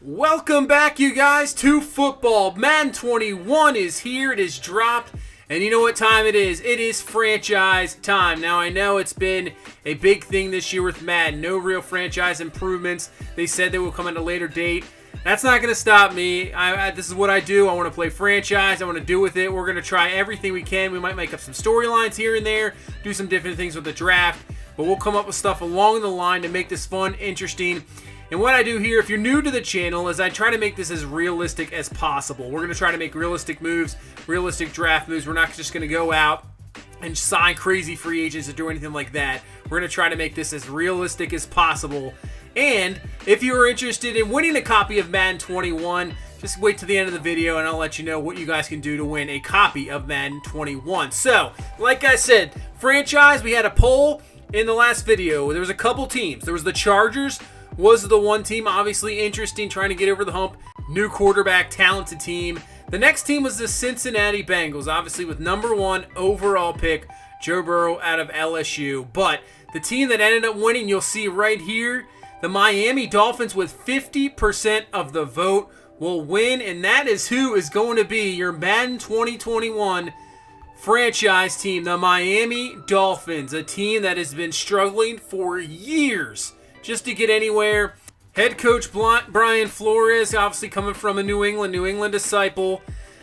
Welcome back, you guys, to football. Madden 21 is here. It is dropped. And you know what time it is? It is franchise time. Now, I know it's been a big thing this year with Madden. No real franchise improvements. They said they will come at a later date. That's not going to stop me. This is what I do. I want to play franchise. I want to do with it. We're going to try everything we can. We might make up some storylines here and there, do some different things with the draft. But we'll come up with stuff along the line to make this fun, interesting. And what I do here, if you're new to the channel, is I try to make this as realistic as possible. We're going to try to make realistic moves, realistic draft moves. We're not just going to go out and sign crazy free agents or do anything like that. We're going to try to make this as realistic as possible. And if you are interested in winning a copy of Madden 21, just wait to the end of the video and I'll let you know what you guys can do to win a copy of Madden 21. So, like I said, franchise, we had a poll in the last video. There was a couple teams. There was the Chargers, was the one team, obviously interesting, trying to get over the hump. New quarterback, talented team. The next team was the Cincinnati Bengals, obviously with #1 overall pick, Joe Burrow out of LSU. But the team that ended up winning, you'll see right here, the Miami Dolphins with 50% of the vote will win, and that is who is going to be your Madden 2021 franchise team, the Miami Dolphins, a team that has been struggling for years just to get anywhere. Head coach Brian Flores, obviously coming from a New England disciple.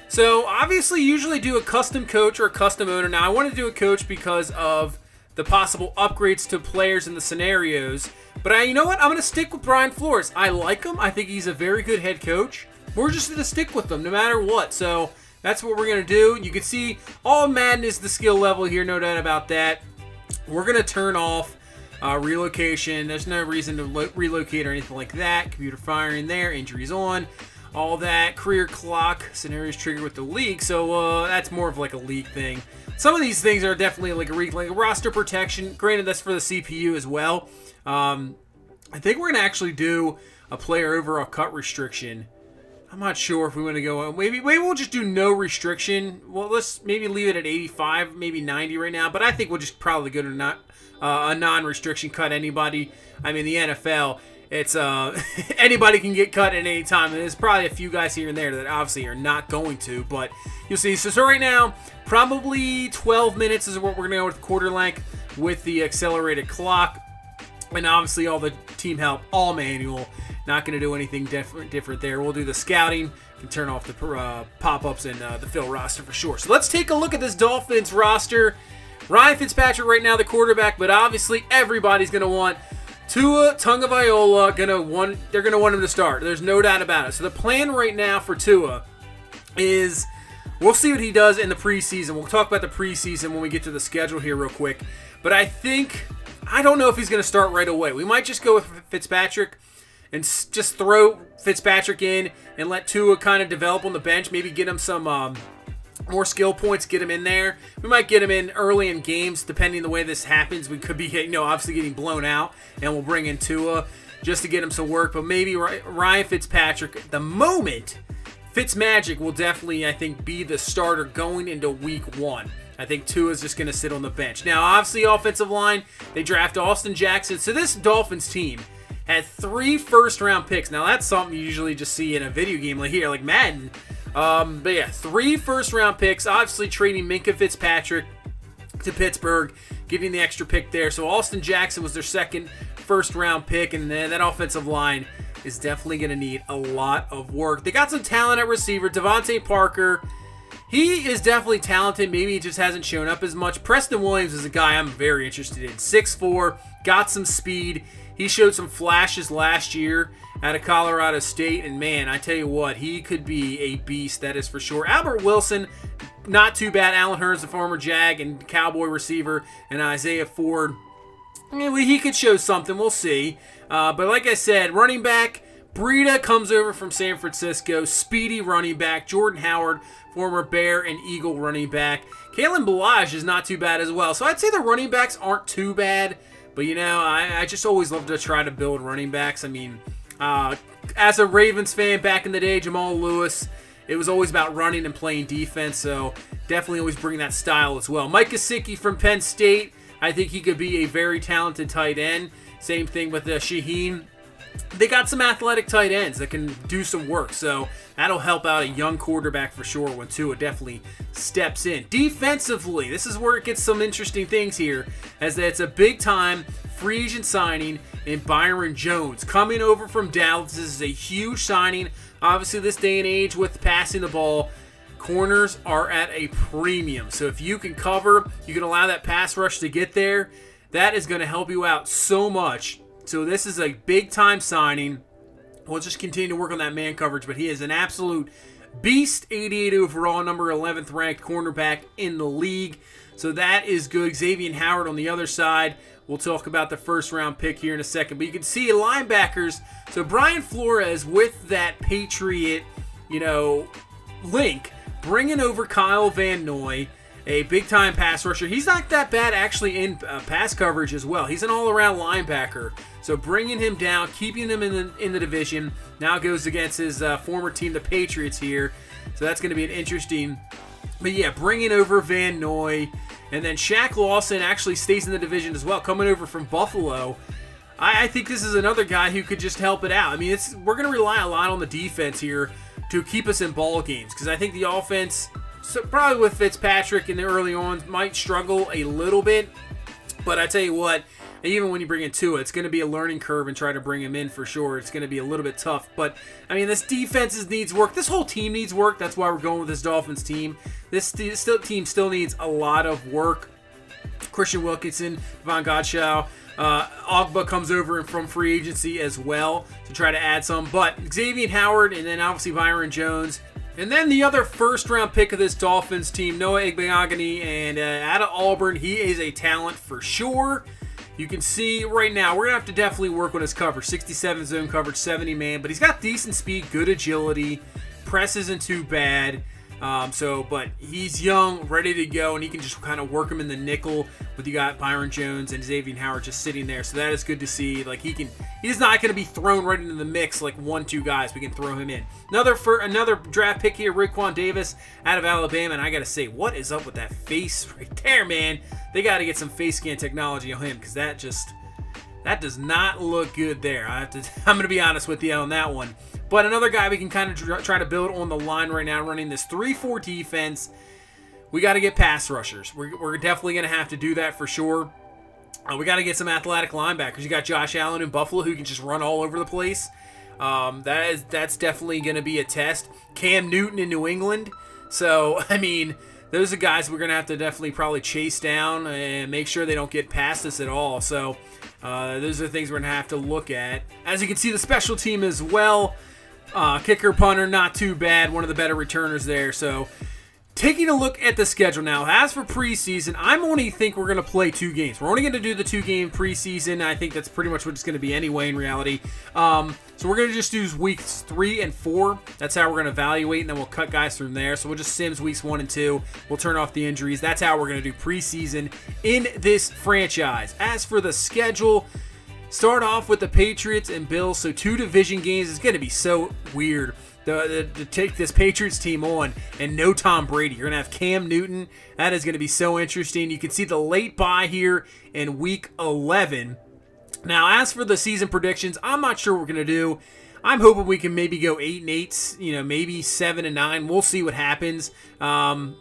So obviously usually do a custom coach or a custom owner. Now I want to do a coach because of the possible upgrades to players and the scenarios. But you know what? I'm going to stick with Brian Flores. I like him. I think he's a very good head coach. We're just going to stick with him no matter what. So that's what we're going to do. You can see all Madden is the skill level here, no doubt about that. We're going to turn off relocation. There's no reason to relocate or anything like that. Computer firing there, injuries on, all that. Career clock, scenarios triggered with the league. So that's more of like a league thing. Some of these things are definitely like a roster protection. Granted, that's for the CPU as well. I think we're going to actually do a player overall cut restriction. I'm not sure if we want to go. Maybe we'll just do no restriction. Well, let's maybe leave it at 85, maybe 90 right now. But I think we'll just probably go to a non-restriction, cut anybody. I mean, the NFL, it's anybody can get cut at any time. And there's probably a few guys here and there that obviously are not going to, but you'll see. So right now, probably 12 minutes is what we're going to go with quarter length with the accelerated clock. And obviously all the team help, all manual. Not going to do anything different there. We'll do the scouting. Can turn off the pop-ups and the fill roster for sure. So let's take a look at this Dolphins roster. Ryan Fitzpatrick right now the quarterback, but obviously everybody's going to want Tua Tagovailoa. They're going to want him to start. There's no doubt about it. So the plan right now for Tua is we'll see what he does in the preseason. We'll talk about the preseason when we get to the schedule here real quick. But I don't know if he's going to start right away. We might just go with Fitzpatrick and just throw Fitzpatrick in and let Tua kind of develop on the bench. Maybe get him some more skill points, get him in there. We might get him in early in games, depending the way this happens. We could be, obviously getting blown out, and we'll bring in Tua just to get him some work. But maybe Ryan Fitzpatrick, at the moment, Fitzmagic will definitely, I think, be the starter going into week 1. I think Tua's just going to sit on the bench. Now, obviously, offensive line, they draft Austin Jackson. So this Dolphins team had 3 first-round picks. Now, that's something you usually just see in a video game like Madden. But yeah, 3 first-round picks. Obviously, trading Minkah Fitzpatrick to Pittsburgh, getting the extra pick there. So Austin Jackson was their second first-round pick, and that offensive line is definitely going to need a lot of work. They got some talent at receiver. Devontae Parker, he is definitely talented. Maybe he just hasn't shown up as much. Preston Williams is a guy I'm very interested in. 6'4", got some speed. He showed some flashes last year out of Colorado State, and man, I tell you what, he could be a beast, that is for sure. Albert Wilson, not too bad. Alan Hearns, the former Jag and Cowboy receiver, and Isaiah Ford, he could show something. We'll see. But like I said, running back, Breida comes over from San Francisco. Speedy running back. Jordan Howard, former Bear and Eagle running back. Kalen Ballage is not too bad as well. So I'd say the running backs aren't too bad. But, I just always love to try to build running backs. I mean, as a Ravens fan back in the day, Jamal Lewis, it was always about running and playing defense. So definitely always bring that style as well. Mike Gesicki from Penn State. I think he could be a very talented tight end. Same thing with Shaheen they got some athletic tight ends that can do some work, so that'll help out a young quarterback for sure when Tua definitely steps in. Defensively, this is where it gets some interesting things here, as it's a big-time free agent signing in Byron Jones. Coming over from Dallas, this is a huge signing. Obviously, this day and age with passing the ball, corners are at a premium. So if you can cover, you can allow that pass rush to get there, that is going to help you out so much. So this is a big-time signing. We'll just continue to work on that man coverage, but he is an absolute beast. 88 overall, number 11th ranked cornerback in the league. So that is good. Xavier Howard on the other side. We'll talk about the first-round pick here in a second. But you can see linebackers. So Brian Flores with that Patriot, link, bringing over Kyle Van Noy, a big-time pass rusher. He's not that bad actually in pass coverage as well. He's an all-around linebacker. So bringing him down, keeping him in the division. Now goes against his former team, the Patriots here. So that's going to be an interesting. But yeah, bringing over Van Noy. And then Shaq Lawson actually stays in the division as well, coming over from Buffalo. I think this is another guy who could just help it out. I mean, we're going to rely a lot on the defense here to keep us in ball games, because I think the offense, so probably with Fitzpatrick in the early on, might struggle a little bit. But I tell you what, even when you bring in Tua, it's going to be a learning curve and try to bring him in for sure. It's going to be a little bit tough. But, I mean, this defense needs work. This whole team needs work. That's why we're going with this Dolphins team. This team still needs a lot of work. Christian Wilkinson, Von Gottschall, Ogba comes over from free agency as well to try to add some. But Xavier Howard and then obviously Byron Jones. And then the other first-round pick of this Dolphins team, Noah Igbinoghene, and out of Auburn, he is a talent for sure. You can see right now, we're going to have to definitely work on his coverage. 67 zone coverage, 70 man, but he's got decent speed, good agility. Press isn't too bad. But he's young, ready to go, and he can just kind of work him in the nickel. But you got Byron Jones and Xavier Howard just sitting there, so that is good to see. Like he's not going to be thrown right into the mix like 1-2 guys. We can throw him in. Another draft pick here, Raekwon Davis out of Alabama, and I got to say, what is up with that face right there, man? They got to get some face scan technology on him, because that does not look good there. I'm going to be honest with you on that one. But another guy we can kind of try to build on the line right now, running this 3-4 defense. We got to get pass rushers. We're definitely going to have to do that for sure. We got to get some athletic linebackers. You got Josh Allen in Buffalo who can just run all over the place. That's definitely going to be a test. Cam Newton in New England. So, I mean, those are guys we're going to have to definitely probably chase down and make sure they don't get past us at all. So, those are things we're going to have to look at. As you can see, the special team as well. Kicker, punter, not too bad. One of the better returners there. So, taking a look at the schedule now. As for preseason, I only think we're going to play 2 games. We're only going to do the 2-game preseason. I think that's pretty much what it's going to be anyway in reality. So we're going to just do weeks 3 and 4. That's how we're going to evaluate, and then we'll cut guys from there. So we'll just sims weeks 1 and 2. We'll turn off the injuries. That's how we're going to do preseason in this franchise. As for the schedule, start off with the Patriots and Bills. So 2 division games. It's going to be so weird to take this Patriots team on and no Tom Brady. You're going to have Cam Newton. That is going to be so interesting. You can see the late bye here in week 11. Now, as for the season predictions, I'm not sure what we're going to do. I'm hoping we can maybe go 8-8, maybe 7-9. We'll see what happens. I'm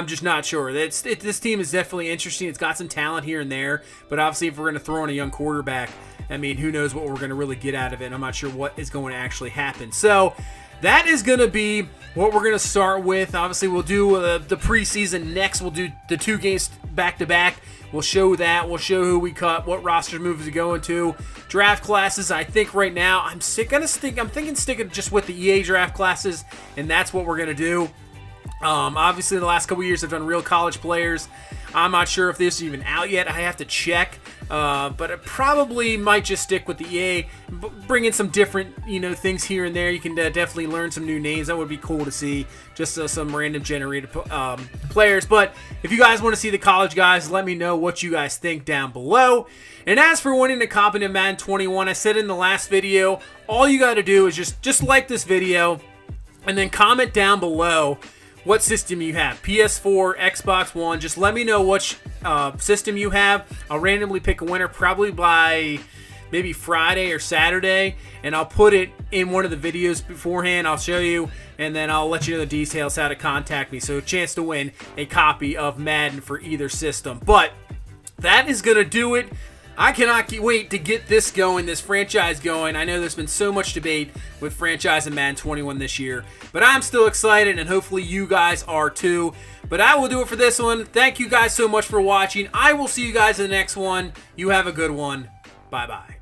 just not sure. This team is definitely interesting. It's got some talent here and there, but obviously if we're going to throw in a young quarterback, I mean, who knows what we're going to really get out of it. I'm not sure what is going to actually happen. So that is going to be what we're going to start with. Obviously, we'll do the preseason next. We'll do the 2 games back-to-back. We'll show that. We'll show who we cut, what roster moves to go into. Draft classes, I think right now, I'm thinking sticking just with the EA draft classes, and that's what we're going to do. Obviously, the last couple years I've done real college players. I'm not sure if this is even out yet. I have to check. But it probably might just stick with the EA. Bring in some different, things here and there. You can definitely learn some new names. That would be cool to see. Just some random generated players. But if you guys want to see the college guys, let me know what you guys think down below. And as for winning a copy of Madden 21, I said in the last video, all you got to do is just like this video and then comment down below what system you have. PS4, Xbox One. Just let me know which system you have. I'll randomly pick a winner probably by maybe Friday or Saturday, and I'll put it in one of the videos beforehand. I'll show you, and then I'll let you know the details, how to contact me. So a chance to win a copy of Madden for either system. But that is going to do it. I cannot wait to get this going, this franchise going. I know there's been so much debate with franchise and Madden 21 this year, but I'm still excited, and hopefully you guys are too. But I will do it for this one. Thank you guys so much for watching. I will see you guys in the next one. You have a good one. Bye-bye.